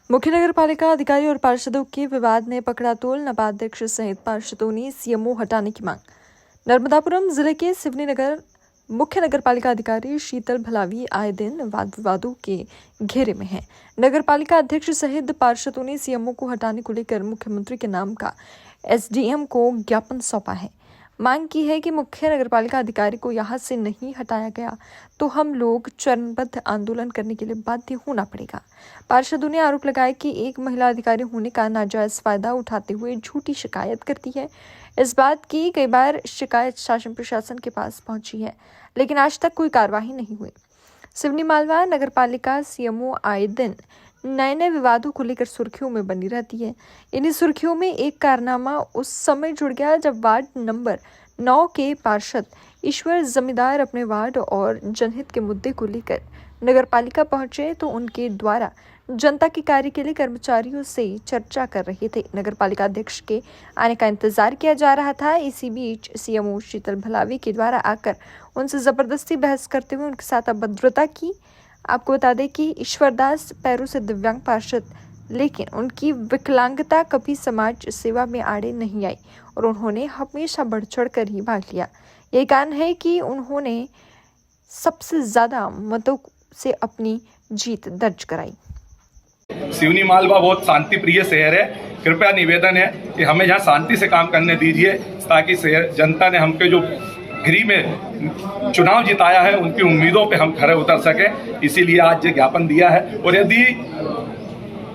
मुख्य नगर पालिका अधिकारी और पार्षदों के विवाद ने पकड़ा तूल। नपाध्यक्ष सहित पार्षदों ने सीएमओ हटाने की मांग। नर्मदापुरम जिले के सिवनी नगर मुख्य नगर पालिका अधिकारी शीतल भलावी आए दिन वाद विवादों के घेरे में हैं। नगर पालिका अध्यक्ष सहित पार्षदों ने सीएमओ को हटाने को लेकर मुख्यमंत्री के नाम का एसडीएम को ज्ञापन सौंपा है। मांग की है कि मुख्य नगरपालिका अधिकारी को यहां से नहीं हटाया गया तो हम लोग चरणबद्ध आंदोलन करने के लिए बाध्य होना पड़ेगा। पार्षदों ने आरोप लगाया कि एक महिला अधिकारी होने का नाजायज फायदा उठाते हुए झूठी शिकायत करती है। इस बात की कई बार शिकायत शासन प्रशासन के पास पहुंची है, लेकिन आज तक कोई कार्रवाई नहीं हुई। सिवनी मालवा नगरपालिका सीएमओ आए दिन नए नए विवादों को लेकर सुर्खियों में बनी रहती है। इन्हीं सुर्खियों में एक कारनामा उस समय जुड़ गया जब वार्ड नंबर 9 के पार्षद ईश्वर जमींदार अपने वार्ड और जनहित के मुद्दे को लेकर नगरपालिका पहुंचे तो उनके द्वारा जनता के कार्य के लिए कर्मचारियों से चर्चा कर रहे थे। नगरपालिका अध्यक्ष के आने का इंतजार किया जा रहा था। इसी बीच सीएमओ शीतल भलावी के द्वारा आकर उनसे जबरदस्ती बहस करते हुए उनके साथ अभद्रता की। आपको बता दें कि ईश्वरदास पैरों से दिव्यांग पार्षद, लेकिन उनकी विकलांगता कभी समाज सेवा में आड़े नहीं आई और उन्होंने हमेशा बढ़ चढ़ कर ही भाग लिया। यही कारण है कि उन्होंने सबसे ज्यादा मतों से अपनी जीत दर्ज कराई। सिवनी मालवा बहुत शांति प्रिय शहर है। कृपया निवेदन है कि हमें यहाँ शांति से काम करने दीजिए, ताकि शहर जनता ने हमके जो गृह में चुनाव जिताया है उनकी उम्मीदों पे हम खरे उतर सके। इसीलिए आज ये ज्ञापन दिया है और यदि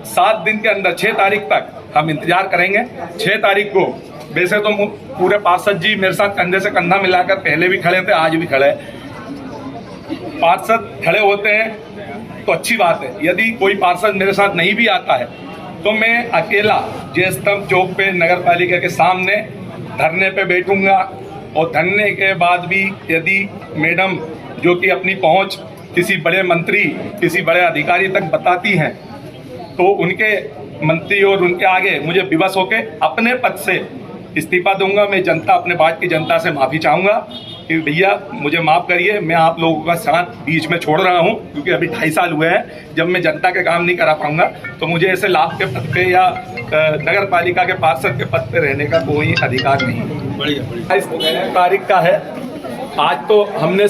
7 दिन के अंदर 6 तारीख तक हम इंतजार करेंगे। 6 तारीख को वैसे तो पूरे पार्षद जी मेरे साथ कंधे से कंधा मिलाकर पहले भी खड़े थे, आज भी खड़े हैं। पार्षद खड़े होते हैं तो अच्छी बात है। यदि कोई पार्षद मेरे साथ नहीं भी आता है तो मैं अकेला जय स्तंभ चौक पे नगर पालिका के सामने धरने पे बैठूंगा और धरने के बाद भी यदि मैडम जो कि अपनी पहुंच किसी बड़े मंत्री, किसी बड़े अधिकारी तक बताती हैं तो उनके मंत्री और उनके आगे मुझे विवश होके अपने पद से इस्तीफा दूंगा। मैं जनता, अपने वार्ड की जनता से माफ़ी चाहूँगा कि भैया मुझे माफ़ करिए, मैं आप लोगों का साथ बीच में छोड़ रहा हूँ, क्योंकि अभी 2.5 साल हुए हैं। जब मैं जनता के काम नहीं करा पाऊंगा तो मुझे ऐसे लाभ के पद पे या नगर पालिका के पार्षद के पद पे रहने का कोई अधिकार नहीं। 22 तारीख का है। आज तो हमने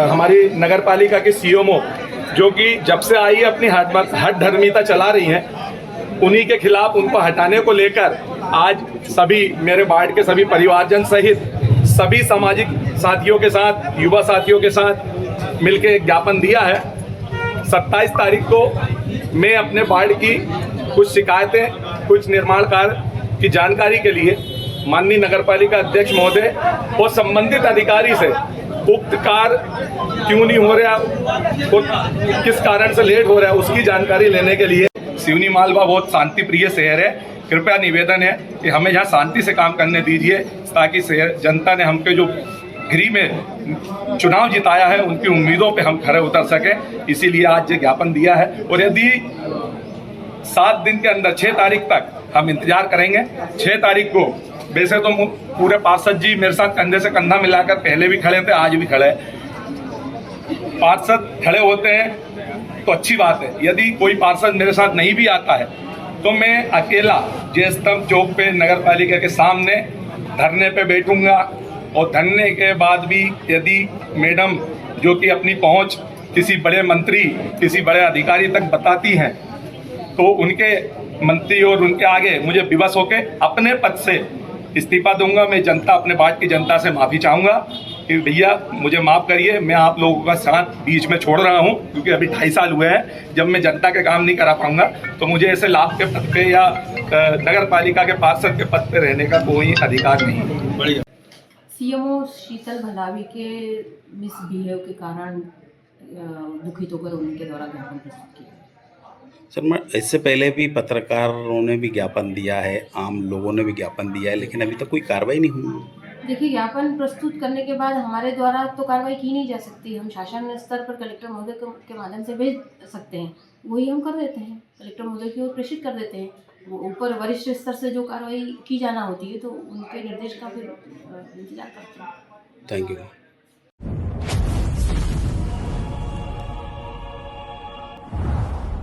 हमारी नगर पालिका के सीएमओ जो कि जब से आई अपनी हठ धर्मिता चला रही हैं, उन्हीं के खिलाफ उनको हटाने को लेकर आज सभी मेरे वार्ड के सभी परिवारजन सहित सभी सामाजिक साथियों के साथ, युवा साथियों के साथ मिलकर एक ज्ञापन दिया है। 27 तारीख को मैं अपने वार्ड की कुछ शिकायतें, कुछ निर्माण कार्य की जानकारी के लिए माननीय नगरपालिका अध्यक्ष महोदय और संबंधित अधिकारी से उक्त कार्य क्यों नहीं हो रहा और किस कारण से लेट हो रहा है उसकी जानकारी लेने के लिए। सिवनी मालवा बहुत शांति प्रिय शहर है। कृपया निवेदन है कि हमें यहाँ शांति से काम करने दीजिए, ताकि शहर जनता ने हमके जो गृह में चुनाव जिताया है उनकी उम्मीदों पे हम खरे उतर सके। इसीलिए आज ये ज्ञापन दिया है और यदि 7 दिन के अंदर 6 तारीख तक हम इंतजार करेंगे। 6 तारीख को वैसे तो पूरे पार्षद जी मेरे साथ कंधे से कंधा मिलाकर पहले भी खड़े थे, आज भी खड़े हैं। पार्षद खड़े होते हैं तो अच्छी बात है। यदि कोई पार्षद मेरे साथ नहीं भी आता है तो मैं अकेला जय स्तंभ चौक पे नगर पालिका के सामने धरने पे बैठूंगा और धरने के बाद भी यदि मैडम जो कि अपनी पहुंच किसी बड़े मंत्री, किसी बड़े अधिकारी तक बताती हैं तो उनके मंत्री और उनके आगे मुझे विवश होके अपने पद से इस्तीफा दूंगा। मैं जनता, अपने वार्ड की जनता से माफ़ी चाहूँगा कि भैया मुझे माफ़ करिए, मैं आप लोगों का साथ बीच में छोड़ रहा हूँ, क्योंकि अभी 2.5 साल हुए हैं। जब मैं जनता के काम नहीं करा पाऊंगा तो मुझे ऐसे लाभ के पद पे या नगर पालिका के पार्षद के पद पे रहने का कोई अधिकार नहीं। बढ़िया। सीएमओ शीतल भलावी के मिसबिहेव के कारण दुखित होकर उनके द्वारा ज्ञापन प्रस्तुत किया। सर, मैं इससे पहले भी पत्रकारों ने भी ज्ञापन दिया है, आम लोगों ने भी ज्ञापन दिया है, लेकिन अभी तक कोई कार्रवाई नहीं हुई। देखिए, ज्ञापन प्रस्तुत करने के बाद हमारे द्वारा तो कार्रवाई की नहीं जा सकती। हम शासन स्तर पर कलेक्टर महोदय के माध्यम से भेज सकते हैं, वही हम कर देते हैं, कलेक्टर महोदय की ओर प्रेषित कर देते हैं। वो ऊपर वरिष्ठ स्तर से जो कार्रवाई की जाना होती है तो उनके निर्देश का फिर इंतजार करते हैं। Thank you.